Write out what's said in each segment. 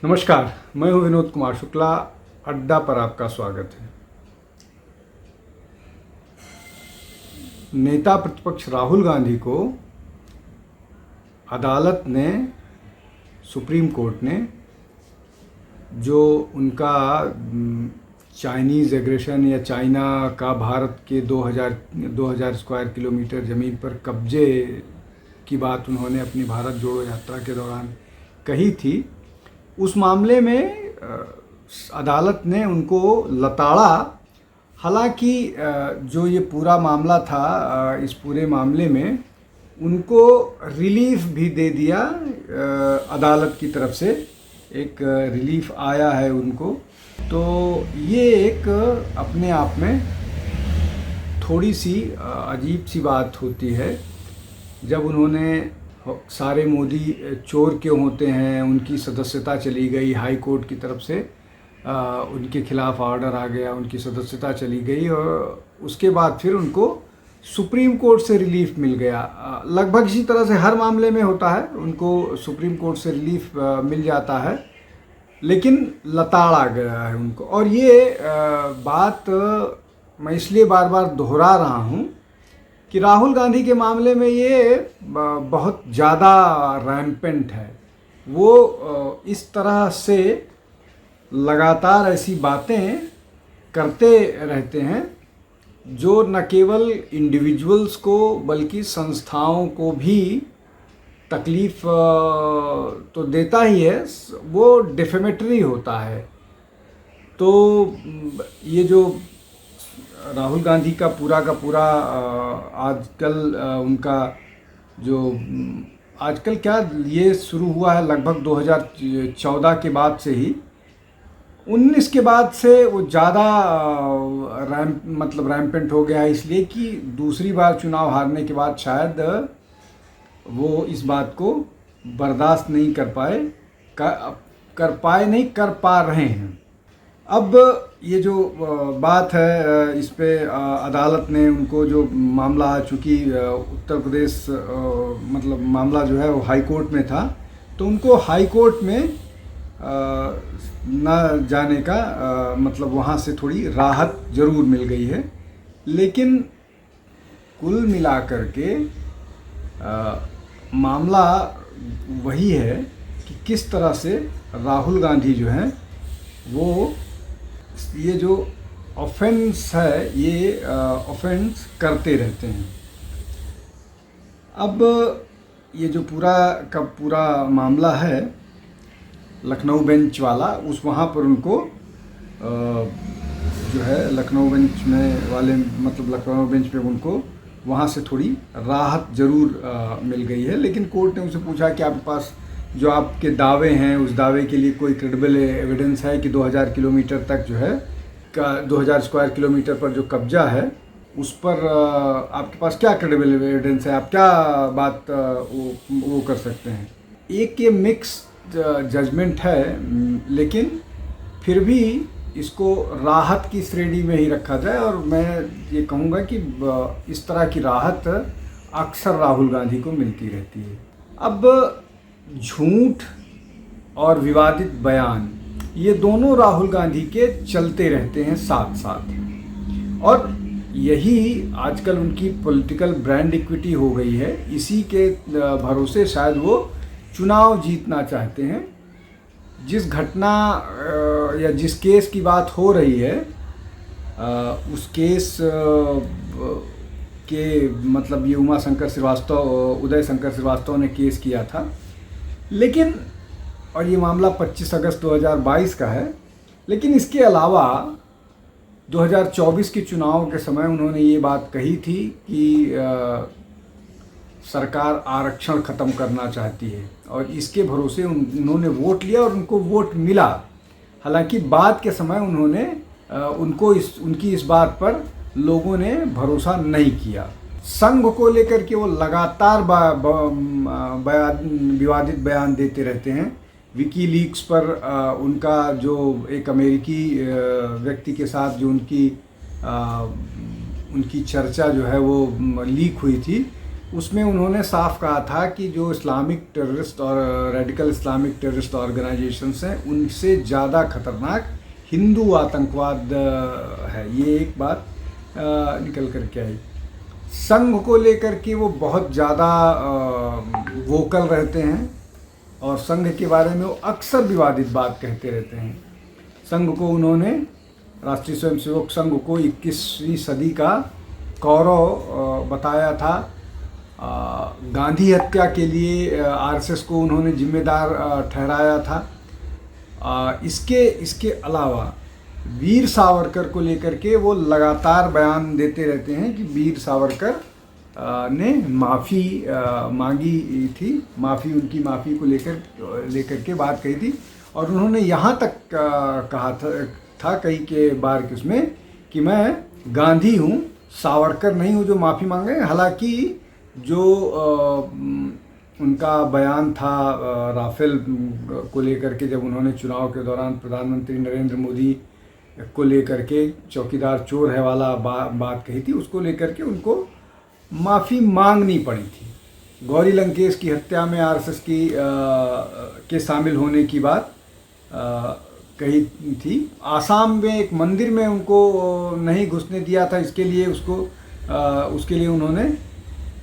नमस्कार, मैं हूं विनोद कुमार शुक्ला। अड्डा पर आपका स्वागत है। नेता प्रतिपक्ष राहुल गांधी को अदालत ने, सुप्रीम कोर्ट ने, जो उनका चाइनीज़ एग्रेशन या चाइना का भारत के 2000 स्क्वायर किलोमीटर ज़मीन पर कब्जे की बात उन्होंने अपनी भारत जोड़ो यात्रा के दौरान कही थी, उस मामले में अदालत ने उनको लताड़ा। हालांकि जो ये पूरा मामला था, इस पूरे मामले में उनको रिलीफ भी दे दिया। अदालत की तरफ से एक रिलीफ आया है उनको। तो ये एक अपने आप में थोड़ी सी अजीब सी बात होती है। जब उन्होंने सारे मोदी चोर क्यों होते हैं, उनकी सदस्यता चली गई हाई कोर्ट की तरफ से, उनके खिलाफ ऑर्डर आ गया, उनकी सदस्यता चली गई और उसके बाद फिर उनको सुप्रीम कोर्ट से रिलीफ मिल गया। लगभग इसी तरह से हर मामले में होता है, उनको सुप्रीम कोर्ट से रिलीफ मिल जाता है, लेकिन लताड़ा गया है उनको। और ये बात मैं इसलिए बार बार दोहरा रहा हूँ कि राहुल गांधी के मामले में ये बहुत ज़्यादा रैम्पेंट है। वो इस तरह से लगातार ऐसी बातें करते रहते हैं जो न केवल इंडिविजुअल्स को बल्कि संस्थाओं को भी तकलीफ़ तो देता ही है, वो डिफेमेटरी होता है। तो ये जो राहुल गांधी का पूरा आजकल उनका जो आजकल क्या ये शुरू हुआ है लगभग 2014 के बाद से ही, 19 के बाद से वो ज़्यादा रैम्पेंट हो गया है, इसलिए कि दूसरी बार चुनाव हारने के बाद शायद वो इस बात को बर्दाश्त नहीं कर पा रहे हैं। अब ये जो बात है, इस पे अदालत ने उनको जो मामला, चूँकि उत्तर प्रदेश मामला जो है वो हाई कोर्ट में था, तो उनको हाई कोर्ट में न जाने का वहाँ से थोड़ी राहत ज़रूर मिल गई है। लेकिन कुल मिलाकर के मामला वही है कि किस तरह से राहुल गांधी जो हैं वो ये जो ऑफेंस है, ये ऑफेंस करते रहते हैं। अब ये जो पूरा मामला है लखनऊ बेंच वाला, उस वहाँ पर उनको जो है लखनऊ बेंच पे उनको वहाँ से थोड़ी राहत ज़रूर मिल गई है। लेकिन कोर्ट ने उनसे पूछा कि आपके पास जो आपके दावे हैं, उस दावे के लिए कोई क्रेडिबल एविडेंस है कि 2000 किलोमीटर तक जो है 2000 स्क्वायर किलोमीटर पर जो कब्जा है उस पर आपके पास क्या क्रेडिबल एविडेंस है, आप क्या बात वो कर सकते हैं। एक ये मिक्स जजमेंट है, लेकिन फिर भी इसको राहत की श्रेणी में ही रखा जाए। और मैं ये कहूँगा कि इस तरह की राहत अक्सर राहुल गांधी को मिलती रहती है। अब झूठ और विवादित बयान, ये दोनों राहुल गांधी के चलते रहते हैं साथ साथ, और यही आजकल उनकी पॉलिटिकल ब्रांड इक्विटी हो गई है। इसी के भरोसे शायद वो चुनाव जीतना चाहते हैं। जिस घटना या जिस केस की बात हो रही है, उस केस के ये उदय शंकर श्रीवास्तव ने केस किया था, लेकिन और ये मामला 25 अगस्त 2022 का है। लेकिन इसके अलावा 2024 के चुनाव के समय उन्होंने ये बात कही थी कि सरकार आरक्षण ख़त्म करना चाहती है, और इसके भरोसे उन्होंने वोट लिया और उनको वोट मिला। हालांकि बाद के समय उनकी इस बात पर लोगों ने भरोसा नहीं किया। संघ को लेकर के वो लगातार विवादित बयान देते रहते हैं। विकीलीक्स पर उनका जो एक अमेरिकी व्यक्ति के साथ जो उनकी चर्चा जो है वो लीक हुई थी, उसमें उन्होंने साफ कहा था कि जो इस्लामिक टेररिस्ट और रेडिकल इस्लामिक टेररिस्ट ऑर्गेनाइजेशंस हैं उनसे ज़्यादा खतरनाक हिंदू आतंकवाद है। ये एक बात निकल कर के आई। संघ को लेकर के वो बहुत ज़्यादा वोकल रहते हैं और संघ के बारे में वो अक्सर विवादित बात कहते रहते हैं। संघ को उन्होंने, राष्ट्रीय स्वयंसेवक संघ को 21वीं सदी का कौरव बताया था। गांधी हत्या के लिए आरएसएस को उन्होंने जिम्मेदार ठहराया था। इसके अलावा वीर सावरकर को लेकर के वो लगातार बयान देते रहते हैं कि वीर सावरकर ने माफ़ी मांगी थी, उनकी माफ़ी को लेकर के बात कही थी। और उन्होंने यहाँ तक कहा था कई के बार कि उसमें कि मैं गांधी हूँ, सावरकर नहीं हूँ जो माफ़ी मांगे। हालांकि जो उनका बयान था राफेल को लेकर के, जब उन्होंने चुनाव के दौरान प्रधानमंत्री नरेंद्र मोदी को लेकर के चौकीदार चोर है वाला बात कही थी, उसको लेकर के उनको माफ़ी मांगनी पड़ी थी। गौरी लंकेश की हत्या में आरएसएस के शामिल होने की बात कही थी। आसाम में एक मंदिर में उनको नहीं घुसने दिया था, उसके लिए उन्होंने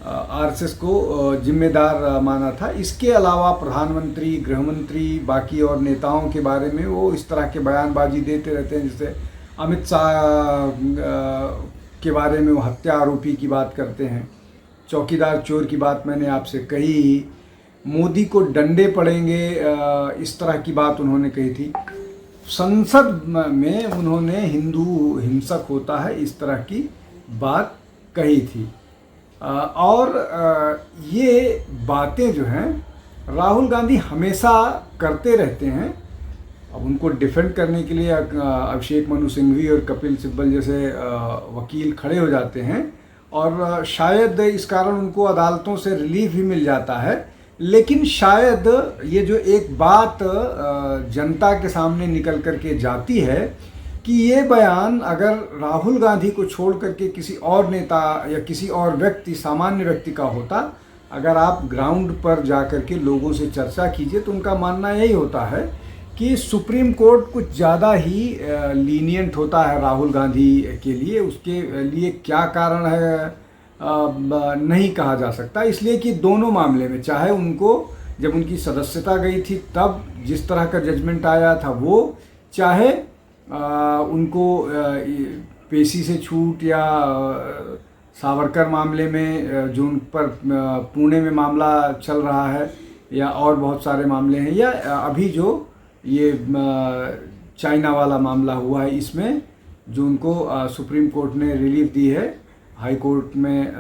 आरएसएस को जिम्मेदार माना था। इसके अलावा प्रधानमंत्री, गृहमंत्री, बाकी और नेताओं के बारे में वो इस तरह के बयानबाजी देते रहते हैं। जैसे अमित शाह के बारे में वो हत्या आरोपी की बात करते हैं। चौकीदार चोर की बात मैंने आपसे कही। मोदी को डंडे पड़ेंगे, इस तरह की बात उन्होंने कही थी। संसद में उन्होंने हिंदू हिंसक होता है, इस तरह की बात कही थी। और ये बातें जो हैं राहुल गांधी हमेशा करते रहते हैं। अब उनको डिफेंड करने के लिए अभिषेक मनु सिंघवी और कपिल सिब्बल जैसे वकील खड़े हो जाते हैं और शायद इस कारण उनको अदालतों से रिलीफ भी मिल जाता है। लेकिन शायद ये जो एक बात जनता के सामने निकल कर के जाती है कि ये बयान अगर राहुल गांधी को छोड़ करके किसी और नेता या किसी और व्यक्ति, सामान्य व्यक्ति का होता, अगर आप ग्राउंड पर जा कर के लोगों से चर्चा कीजिए तो उनका मानना यही होता है कि सुप्रीम कोर्ट कुछ ज़्यादा ही लीनियंट होता है राहुल गांधी के लिए। उसके लिए क्या कारण है नहीं कहा जा सकता, इसलिए कि दोनों मामले में, चाहे उनको जब उनकी सदस्यता गई थी तब जिस तरह का जजमेंट आया था वो, चाहे उनको पेशी से छूट या सावरकर मामले में जो उन पर पुणे में मामला चल रहा है या और बहुत सारे मामले हैं, या अभी जो ये चाइना वाला मामला हुआ है, इसमें जो उनको सुप्रीम कोर्ट ने रिलीफ दी है। हाई कोर्ट में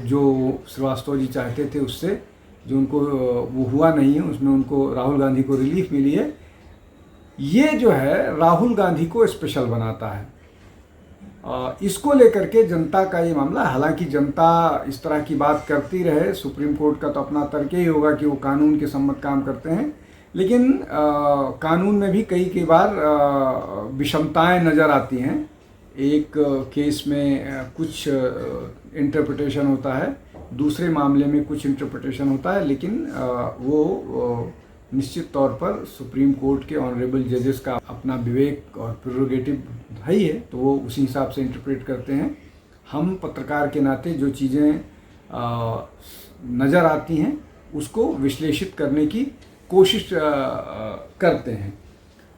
जो श्रीवास्तव जी चाहते थे उससे जो उनको वो हुआ नहीं है, उसमें उनको राहुल गांधी को रिलीफ मिली है। ये जो है राहुल गांधी को स्पेशल बनाता है। इसको लेकर के जनता का ये मामला, हालांकि जनता इस तरह की बात करती रहे, सुप्रीम कोर्ट का तो अपना तर्क ही होगा कि वो कानून के सम्मत काम करते हैं, लेकिन कानून में भी कई बार विषमताएं नज़र आती हैं। एक केस में कुछ इंटरप्रिटेशन होता है, दूसरे मामले में कुछ इंटरप्रिटेशन होता है, लेकिन वो निश्चित तौर पर सुप्रीम कोर्ट के ऑनरेबल जजेस का अपना विवेक और प्रेरोगेटिव है ही है, तो वो उसी हिसाब से इंटरप्रेट करते हैं। हम पत्रकार के नाते जो चीज़ें नज़र आती हैं उसको विश्लेषित करने की कोशिश करते हैं।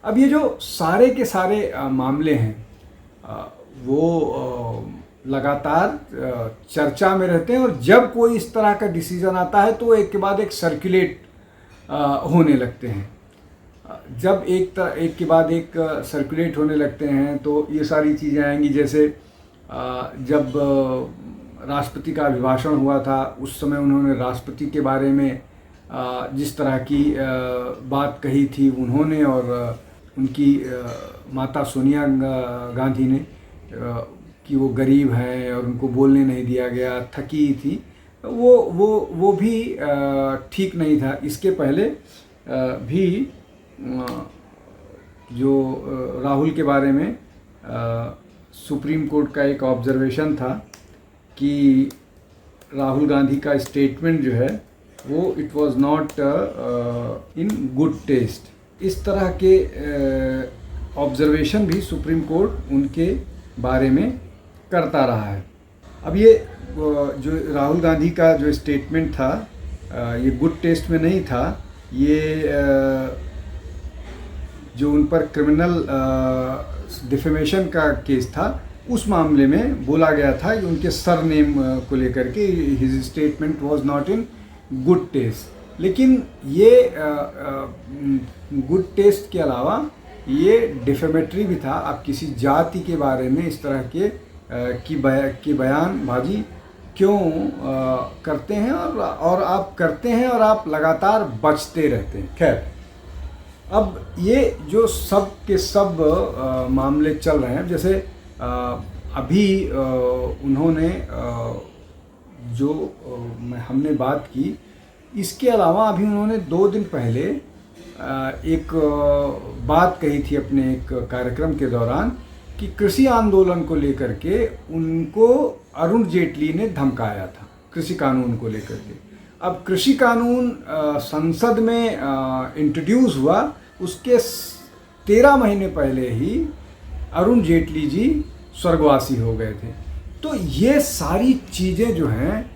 अब ये जो सारे के सारे मामले हैं वो लगातार चर्चा में रहते हैं, और जब कोई इस तरह का डिसीज़न आता है तो एक के बाद एक सर्कुलेट होने लगते हैं। जब एक के बाद एक सर्कुलेट होने लगते हैं तो ये सारी चीज़ें आएंगी। जैसे जब राष्ट्रपति का अभिभाषण हुआ था उस समय उन्होंने राष्ट्रपति के बारे में जिस तरह की बात कही थी उन्होंने, और उनकी माता सोनिया गांधी ने कि वो गरीब हैं और उनको बोलने नहीं दिया गया, थकी थी, वो भी ठीक नहीं था। इसके पहले भी जो राहुल के बारे में सुप्रीम कोर्ट का एक ऑब्जर्वेशन था कि राहुल गांधी का स्टेटमेंट जो है वो it was not in good taste. इस तरह के ऑब्जर्वेशन भी सुप्रीम कोर्ट उनके बारे में करता रहा है। अब ये जो राहुल गांधी का जो स्टेटमेंट था ये गुड टेस्ट में नहीं था। ये जो उन पर क्रिमिनल डिफेमेशन का केस था उस मामले में बोला गया था कि उनके सरनेम को लेकर के his statement was not in good taste. लेकिन ये गुड टेस्ट के अलावा ये डिफेमेटरी भी था। आप किसी जाति के बारे में इस तरह के की बयानबाजी क्यों करते हैं और आप करते हैं और आप लगातार बचते रहते हैं। खैर, अब ये जो सब के सब मामले चल रहे हैं, जैसे अभी उन्होंने जो हमने बात की, इसके अलावा अभी उन्होंने 2 दिन पहले एक बात कही थी अपने एक कार्यक्रम के दौरान कि कृषि आंदोलन को लेकर के उनको अरुण जेटली ने धमकाया था, कृषि कानून को लेकर के। अब कृषि कानून संसद में इंट्रोड्यूस हुआ, उसके 13 महीने पहले ही अरुण जेटली जी स्वर्गवासी हो गए थे। तो ये सारी चीज़ें जो हैं,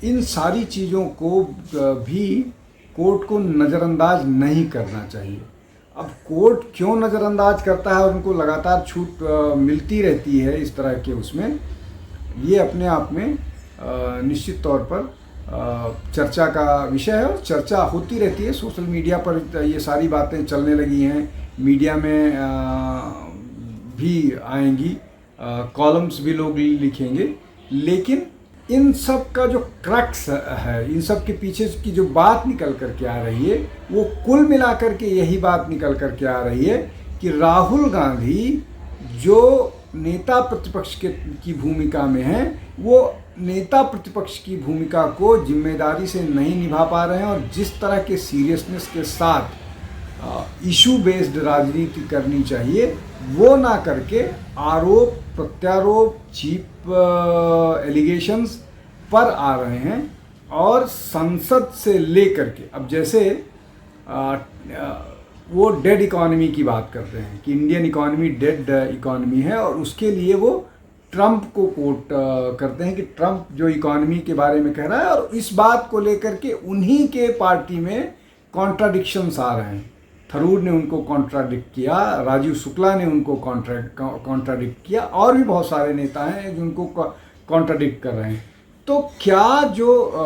इन सारी चीज़ों को भी कोर्ट को नज़रअंदाज नहीं करना चाहिए। अब कोर्ट क्यों नज़रअंदाज करता है और उनको लगातार छूट मिलती रहती है इस तरह के, उसमें ये अपने आप में निश्चित तौर पर चर्चा का विषय है और चर्चा होती रहती है। सोशल मीडिया पर ये सारी बातें चलने लगी हैं, मीडिया में भी आएंगी, कॉलम्स भी लोग लिखेंगे। लेकिन इन सब का जो क्रक्स है, इन सब के पीछे की जो बात निकल कर के आ रही है, वो कुल मिलाकर के यही बात निकल कर के आ रही है कि राहुल गांधी जो नेता प्रतिपक्ष की भूमिका में हैं, वो नेता प्रतिपक्ष की भूमिका को जिम्मेदारी से नहीं निभा पा रहे हैं और जिस तरह के सीरियसनेस के साथ इशू बेस्ड राजनीति करनी चाहिए वो ना करके आरोप प्रत्यारोप, चीप एलिगेशंस पर आ रहे हैं। और संसद से लेकर के अब जैसे वो डेड इकॉनमी की बात करते हैं कि इंडियन इकॉनमी डेड इकॉनमी है, और उसके लिए वो ट्रंप को कोट करते हैं कि ट्रंप जो इकॉनमी के बारे में कह रहा है, और इस बात को लेकर के उन्हीं के पार्टी में कॉन्ट्राडिक्शंस आ रहे हैं। थरूर ने उनको कॉन्ट्राडिक्ट किया, राजीव शुक्ला ने उनको कॉन्ट्राडिक्ट किया, और भी बहुत सारे नेता हैं जिनको कॉन्ट्राडिक्ट कर रहे हैं। तो क्या जो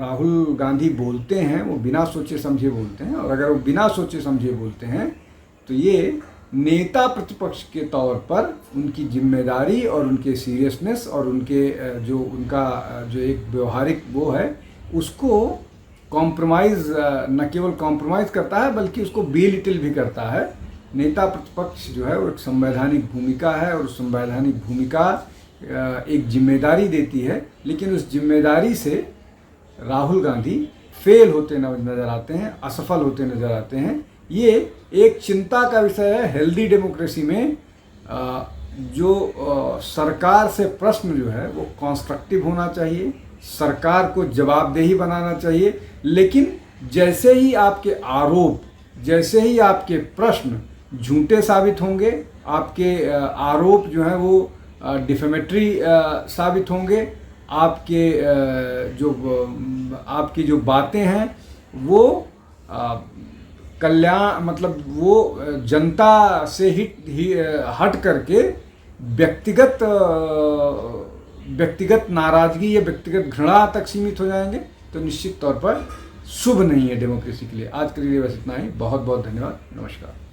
राहुल गांधी बोलते हैं वो बिना सोचे समझे बोलते हैं, और अगर वो बिना सोचे समझे बोलते हैं तो ये नेता प्रतिपक्ष के तौर पर उनकी जिम्मेदारी और उनके सीरियसनेस और उनके जो उनका जो एक व्यवहारिक वो है उसको कॉम्प्रोमाइज़, न केवल कॉम्प्रोमाइज़ करता है बल्कि उसको बेलिटिल भी करता है। नेता प्रतिपक्ष जो है वो एक संवैधानिक भूमिका है, और संवैधानिक भूमिका एक जिम्मेदारी देती है, लेकिन उस जिम्मेदारी से राहुल गांधी फेल होते नज़र आते हैं, असफल होते नज़र आते हैं। ये एक चिंता का विषय है। हेल्दी डेमोक्रेसी में जो सरकार से प्रश्न जो है वो कंस्ट्रक्टिव होना चाहिए, सरकार को जवाबदेही बनाना चाहिए, लेकिन जैसे ही आपके आरोप, जैसे ही आपके प्रश्न झूठे साबित होंगे, आपके आरोप जो हैं वो डिफेमेटरी साबित होंगे, आपकी जो बातें हैं वो कल्याण मतलब वो जनता से हट करके व्यक्तिगत नाराजगी या व्यक्तिगत घृणा तक सीमित हो जाएंगे, तो निश्चित तौर पर शुभ नहीं है डेमोक्रेसी के लिए। आज के लिए बस इतना ही। बहुत बहुत धन्यवाद। नमस्कार।